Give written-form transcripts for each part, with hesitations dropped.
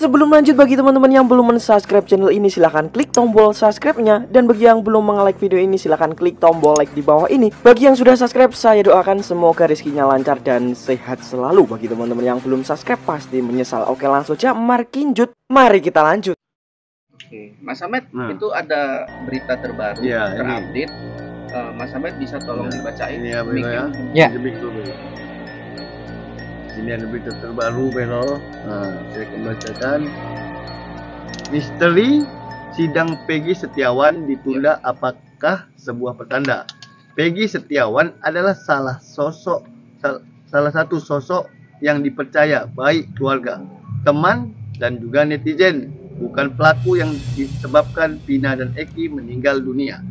sebelum lanjut, bagi teman-teman yang belum men-subscribe channel ini, silahkan klik tombol subscribe-nya. Dan bagi yang belum nge-like video ini, silahkan klik tombol like di bawah ini. Bagi yang sudah subscribe, saya doakan semoga rezekinya lancar dan sehat selalu. Bagi teman-teman yang belum subscribe, pasti menyesal. Oke, langsung aja, mari kita lanjut. Oke, Mas Ahmed, itu ada berita terbaru, terupdate. Mas Ahmed bisa tolong dibacain? Ini ya, Ini ada berita terbaru, Beno. Saya akan bacakan. Misteri sidang Peggy Setiawan ditunda, apakah sebuah pertanda? Peggy Setiawan adalah salah satu sosok yang dipercaya baik keluarga, teman, dan juga netizen. Bukan pelaku yang disebabkan Vina dan Eki meninggal dunia.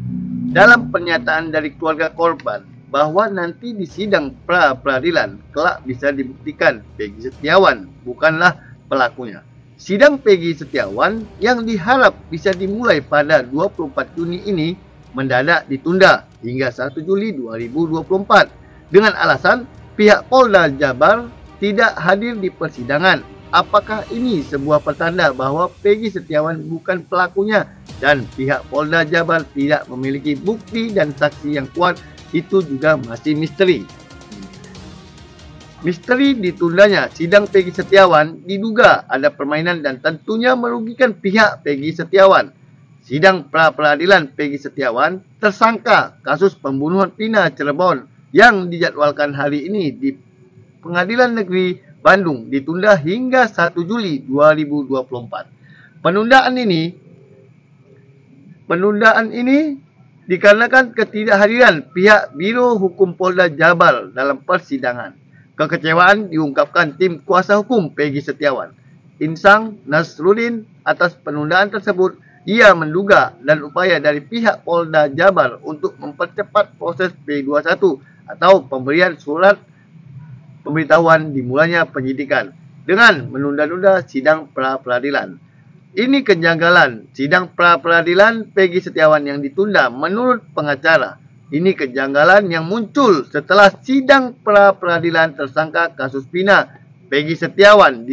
Dalam pernyataan dari keluarga korban, bahwa nanti di sidang pra-peradilan kelak bisa dibuktikan Peggy Setiawan bukanlah pelakunya. Sidang Peggy Setiawan yang diharap bisa dimulai pada 24 Juni ini mendadak ditunda hingga 1 Juli 2024 dengan alasan pihak Polda Jabar tidak hadir di persidangan. Apakah ini sebuah pertanda bahwa Peggy Setiawan bukan pelakunya dan pihak Polda Jabar tidak memiliki bukti dan saksi yang kuat? Itu juga masih misteri. Misteri ditundanya sidang Peggy Setiawan diduga ada permainan dan tentunya merugikan pihak Peggy Setiawan. Sidang pra-peradilan Peggy Setiawan, tersangka kasus pembunuhan Vina Cirebon yang dijadwalkan hari ini di Pengadilan Negeri Bandung ditunda hingga 1 Juli 2024. Penundaan ini dikarenakan ketidakhadiran pihak Biro Hukum Polda Jabar dalam persidangan. Kekecewaan diungkapkan tim kuasa hukum Peggy Setiawan, Insang Nasruddin, atas penundaan tersebut. Ia menduga dan upaya dari pihak Polda Jabar untuk mempercepat proses P21 atau pemberian surat pemberitahuan dimulainya penyidikan dengan menunda-nunda sidang pra-peradilan. Ini kejanggalan sidang pra-peradilan Peggy Setiawan yang ditunda menurut pengacara. Ini kejanggalan yang muncul setelah sidang pra-peradilan tersangka kasus Vina Peggy Setiawan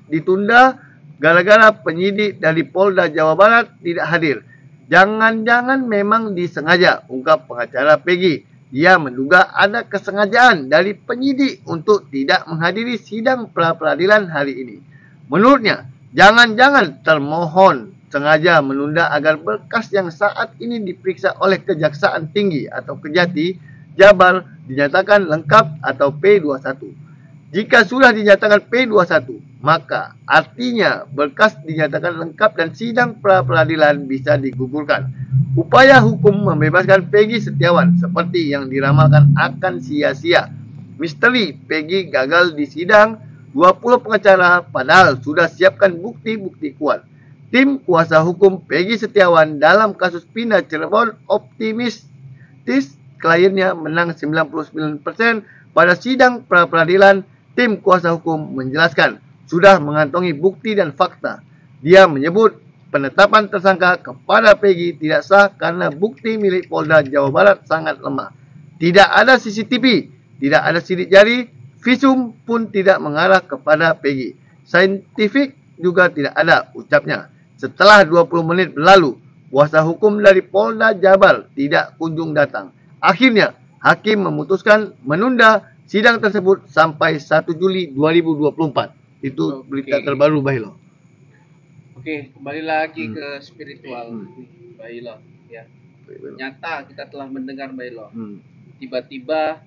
ditunda gara-gara penyidik dari Polda Jawa Barat tidak hadir. Jangan-jangan memang disengaja, ungkap pengacara Peggy. Dia menduga ada kesengajaan dari penyidik untuk tidak menghadiri sidang pra-peradilan hari ini. Menurutnya, jangan-jangan termohon sengaja menunda agar berkas yang saat ini diperiksa oleh Kejaksaan Tinggi atau Kejati Jabar dinyatakan lengkap atau P21. Jika sudah dinyatakan P21, maka artinya berkas dinyatakan lengkap dan sidang pra-peradilan bisa digugurkan. Upaya hukum membebaskan Peggy Setiawan seperti yang diramalkan akan sia-sia. Misteri Peggy gagal di sidang 20 pengacara padahal sudah siapkan bukti-bukti kuat. Tim kuasa hukum Peggy Setiawan dalam kasus Vina Cirebon optimistis kliennya menang 99% pada sidang pra-peradilan. Tim kuasa hukum menjelaskan sudah mengantongi bukti dan fakta. Dia menyebut penetapan tersangka kepada Peggy tidak sah karena bukti milik Polda Jawa Barat sangat lemah. Tidak ada CCTV, tidak ada sidik jari, visum pun tidak mengarah kepada Peggy. Saintifik juga tidak ada, ucapnya. Setelah 20 menit berlalu, kuasa hukum dari Polda Jabar tidak kunjung datang. Akhirnya, hakim memutuskan menunda sidang tersebut sampai 1 Juli 2024. Itu berita terbaru, Bahilo. Oke, kembali lagi ke spiritual, Bahilo. Ya. Nyata kita telah mendengar, Bahilo. Tiba-tiba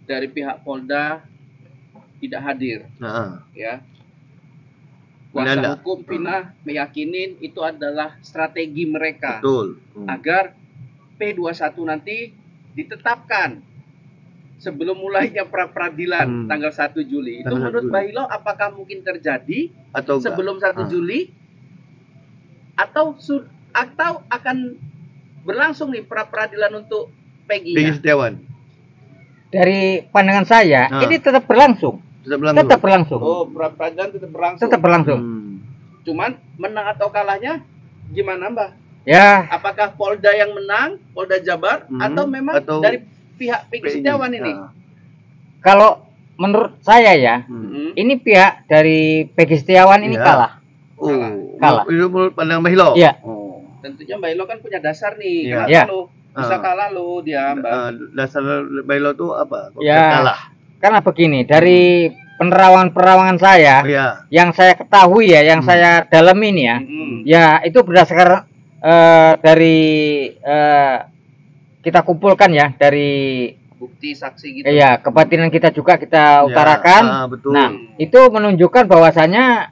dari pihak Polda tidak hadir, ya. Kuasa hukum Vina meyakinin itu adalah strategi mereka, agar P21 nanti ditetapkan sebelum mulainya pra-peradilan tanggal 1 Juli. Itu menurut Bahilo apakah mungkin terjadi atau sebelum 1 Juli atau akan berlangsung nih pra-peradilan untuk Peggy Setiawan? Dari pandangan saya, ini tetap berlangsung. Tetap berlangsung. Oh, pra-peradilan tetap berlangsung. Tetap berlangsung. Cuman menang atau kalahnya gimana, Mbak? Ya. Apakah Polda yang menang, Polda Jabar, atau memang dari pihak Peggy Setiawan ini? Kalau menurut saya ya, ini pihak dari Peggy Setiawan ini kalah. Kalah. Itu menurut pandang Mbah Ilo. Iya. Tentunya Mbah Ilo kan punya dasar nih. Kenapa lo bisa kalah lo dia, Mbak? Dasar Mbah Ilo tuh apa? Kalah. Karena begini, dari penerawangan saya, yang saya ketahui ya, yang saya dalami ini ya, ya itu berdasarkan dari kita kumpulkan ya, dari bukti saksi gitu. Iya, kebatinan kita juga kita utarakan. Betul. Nah, itu menunjukkan bahwasanya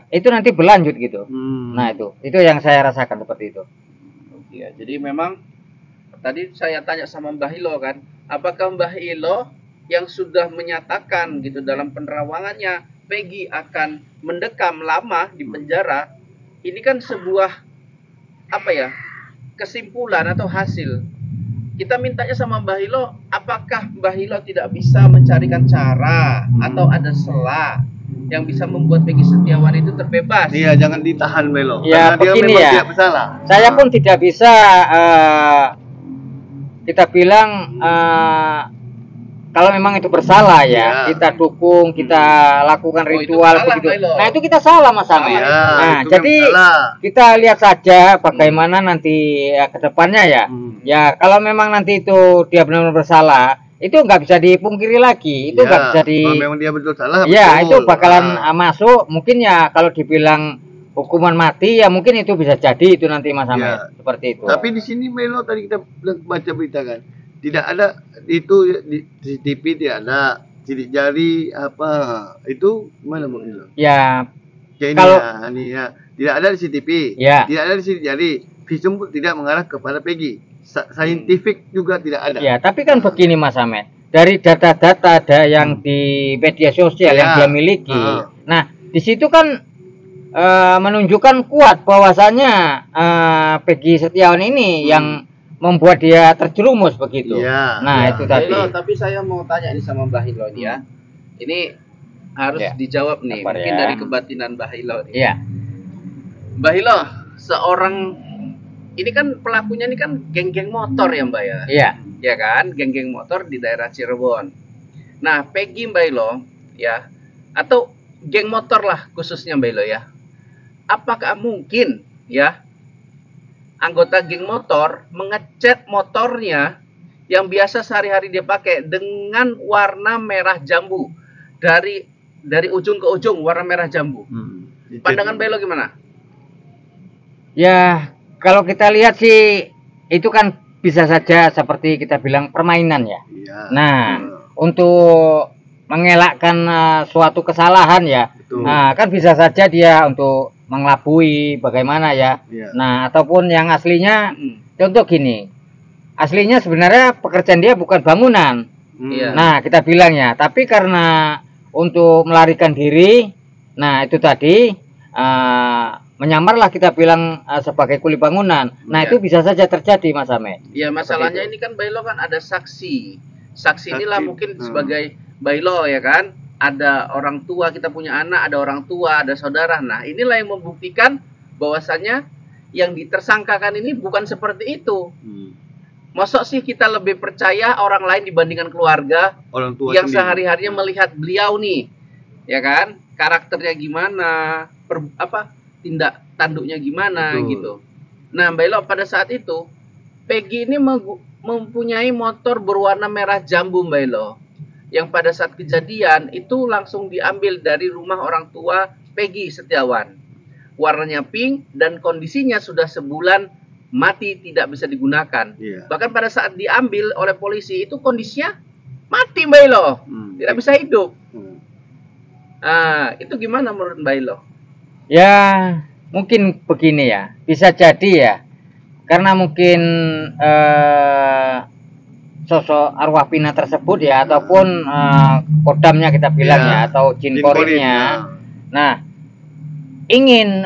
itu nanti berlanjut gitu. Nah, itu yang saya rasakan seperti itu. Iya, jadi memang tadi saya tanya sama Mbah Ilo kan, apakah Mbah Ilo yang sudah menyatakan gitu dalam penerawangannya Peggy akan mendekam lama di penjara, ini kan sebuah apa ya, kesimpulan atau hasil. Kita mintanya sama Mbah Ilo, apakah Mbah Ilo tidak bisa mencarikan cara atau ada celah yang bisa membuat Peggy Setiawan itu terbebas? Iya, jangan ditahan Mbah Ilo. Ya, begini ya. Tidak bersalah. Saya pun tidak bisa kita bilang kalau memang itu bersalah ya, kita dukung, kita lakukan ritual begitu. Nah, itu kita salah Mas Amet. Nah, jadi kita lihat saja bagaimana nanti ke depannya ya. Ya, kalau memang nanti itu dia benar-benar bersalah, itu nggak bisa dipungkiri lagi. Itu nggak bisa kalau memang dia betul salah. Ya, itu bakalan masuk. Mungkin ya kalau dibilang hukuman mati ya mungkin itu bisa jadi itu nanti Mas Amet. Seperti itu. Tapi di sini Melo tadi kita baca berita kan, tidak ada itu di CCTV, tidak ada sidik jari apa itu mana Bang Ilo? Ya, kalau ini ya tidak ada di CCTV, tidak ada di sidik jari, visum pun tidak mengarah kepada Peggy, saintifik juga tidak ada. Ya, tapi kan begini Mas Amet, dari data-data ada yang di media sosial yang dia miliki. Nah, di situ kan menunjukkan kuat bahwasanya Peggy Setiawan ini yang membuat dia terjerumus begitu. Nah, itu tadi. Tapi saya mau tanya nih sama Mbah Ilo nih ya. Ini harus dijawab nih, mungkin dari kebatinan Mbah Ilo nih. Iya. Mbah Ilo, seorang ini kan pelakunya ini kan geng-geng motor ya Mbak ya? Iya. Ya kan, geng-geng motor di daerah Cirebon. Nah, Peggy Mbah Ilo ya, atau geng motor lah khususnya Mbah Ilo ya. Apakah mungkin ya anggota geng motor mengecat motornya yang biasa sehari-hari dia pakai dengan warna merah jambu, dari ujung ke ujung warna merah jambu? Pandangan Mbah Ilo gimana? Ya, kalau kita lihat sih itu kan bisa saja seperti kita bilang permainan ya. Nah, untuk mengelakkan suatu kesalahan ya, nah kan bisa saja dia untuk mengelabui bagaimana ya. Nah, ataupun yang aslinya contoh gini, aslinya sebenarnya pekerjaan dia bukan bangunan. Nah, kita bilang ya, tapi karena untuk melarikan diri, nah itu tadi menyamarlah kita bilang sebagai kuli bangunan. Nah, itu bisa saja terjadi Mas Amet. Ya, masalahnya ini kan Mbah Ilo kan ada saksi. Saksi inilah mungkin sebagai Mbah Ilo ya kan. Ada orang tua, kita punya anak, ada orang tua, ada saudara. Nah, inilah yang membuktikan bahwasannya yang ditersangkakan ini bukan seperti itu. Masa sih kita lebih percaya orang lain dibandingkan keluarga orang tua yang sehari-harinya melihat beliau nih, ya kan? Karakternya gimana, tindak tanduknya gimana gitu. Nah, Mbak Ilo pada saat itu Peggy ini mempunyai motor berwarna merah jambu Mbak Ilo, yang pada saat kejadian itu langsung diambil dari rumah orang tua Peggy Setiawan. Warnanya pink dan kondisinya sudah sebulan mati, tidak bisa digunakan. Bahkan pada saat diambil oleh polisi itu kondisinya mati Mbak Ilo, tidak bisa hidup. Itu gimana menurut Mbak Ilo? Ya, mungkin begini ya, bisa jadi ya, karena mungkin sosok arwah pina tersebut ya, ataupun kodamnya kita bilang ya, atau jin korinnya. Nah, ingin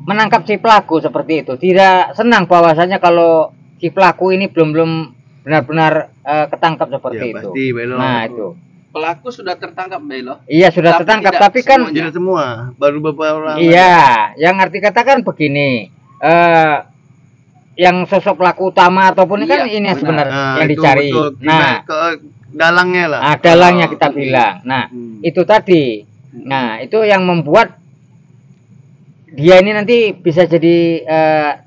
menangkap si pelaku seperti itu. Tidak senang bahwasanya kalau si pelaku ini belum benar-benar ketangkap seperti itu. Nah, itu. Pelaku sudah tertangkap Mbak Ilo? Iya, sudah tertangkap, tapi kan tidak semua, baru beberapa orang. Iya, yang arti kata kan begini. yang sosok pelaku utama ataupun kan ini sebenarnya yang itu dicari. betul. Nah, ke dalangnya lah. dalangnya kita bilang. Nah, itu tadi. Nah, itu yang membuat dia ini nanti bisa jadi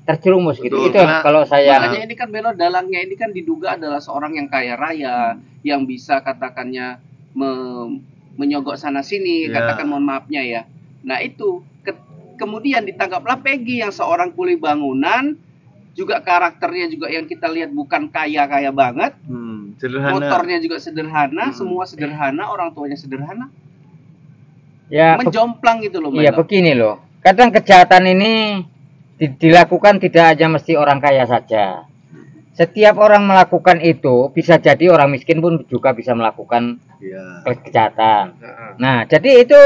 terjerumus gitu. Betul, Itu kalau saya. Makanya ini kan Belo, dalangnya ini kan diduga adalah seorang yang kaya raya, yang bisa katakannya menyogok sana sini, katakan mohon maafnya ya. Nah itu kemudian ditangkaplah Peggy yang seorang kuli bangunan, juga karakternya juga yang kita lihat bukan kaya banget, sederhana. Motornya juga sederhana, semua sederhana, orang tuanya sederhana. Ya, menjomplang gitu loh. Iya, begini loh. Kadang kejahatan ini dilakukan tidak aja mesti orang kaya saja. Setiap orang melakukan itu, bisa jadi orang miskin pun juga bisa melakukan kejahatan. Nah, jadi itu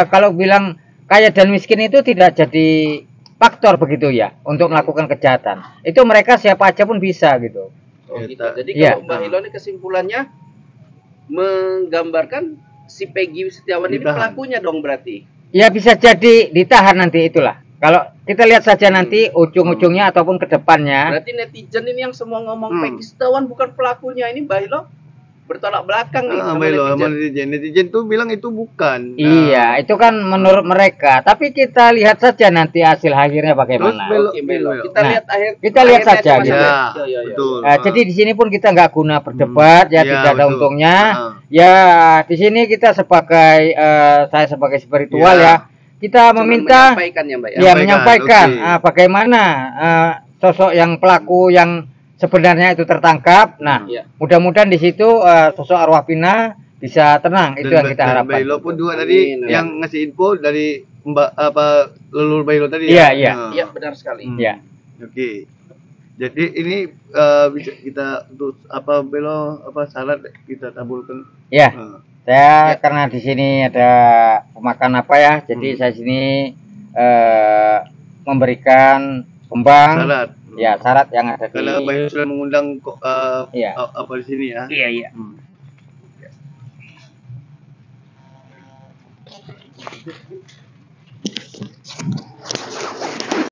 kalau bilang kaya dan miskin itu tidak jadi faktor begitu ya untuk melakukan kejahatan. Itu mereka siapa aja pun bisa gitu. Oh, gitu. Jadi kalau Mbak Hilo ini kesimpulannya menggambarkan si Peggy Setiawan ini pelakunya dong berarti. Ya bisa jadi ditahan nanti itulah. Kalau kita lihat saja nanti ujung-ujungnya ataupun ke depannya. Berarti netizen ini yang semua ngomong Peggy Setiawan bukan pelakunya, ini Mbak Hilo bertolak belakang nih sama netizen tuh bilang itu bukan. Iya, itu kan menurut mereka. Tapi kita lihat saja nanti hasil akhirnya bagaimana. Kita lihat kita lihat saja gitu. Betul. Jadi di sini pun kita nggak guna berdebat ya, tidak ada untungnya. Ya di sini kita sebagai saya sebagai spiritual ya, kita meminta menyampaikan bagaimana sosok yang pelaku yang sebenarnya itu tertangkap. Nah, mudah-mudahan di situ sosok arwah Pina bisa tenang. Itu yang kita harapkan. Mbak Hilo pun juga tadi yang ngasih info dari Mbak Leluhur Mbak Hilo tadi. Iya, benar sekali. Iya. Oke. Jadi ini bisa kita untuk Belo syarat kita tabulkan. Iya. Saya karena di sini ada pemakan ya. Jadi saya sini memberikan kembang. Syarat. Ya, syarat yang ada karena Mbak sudah mengundang di sini ya. Iya.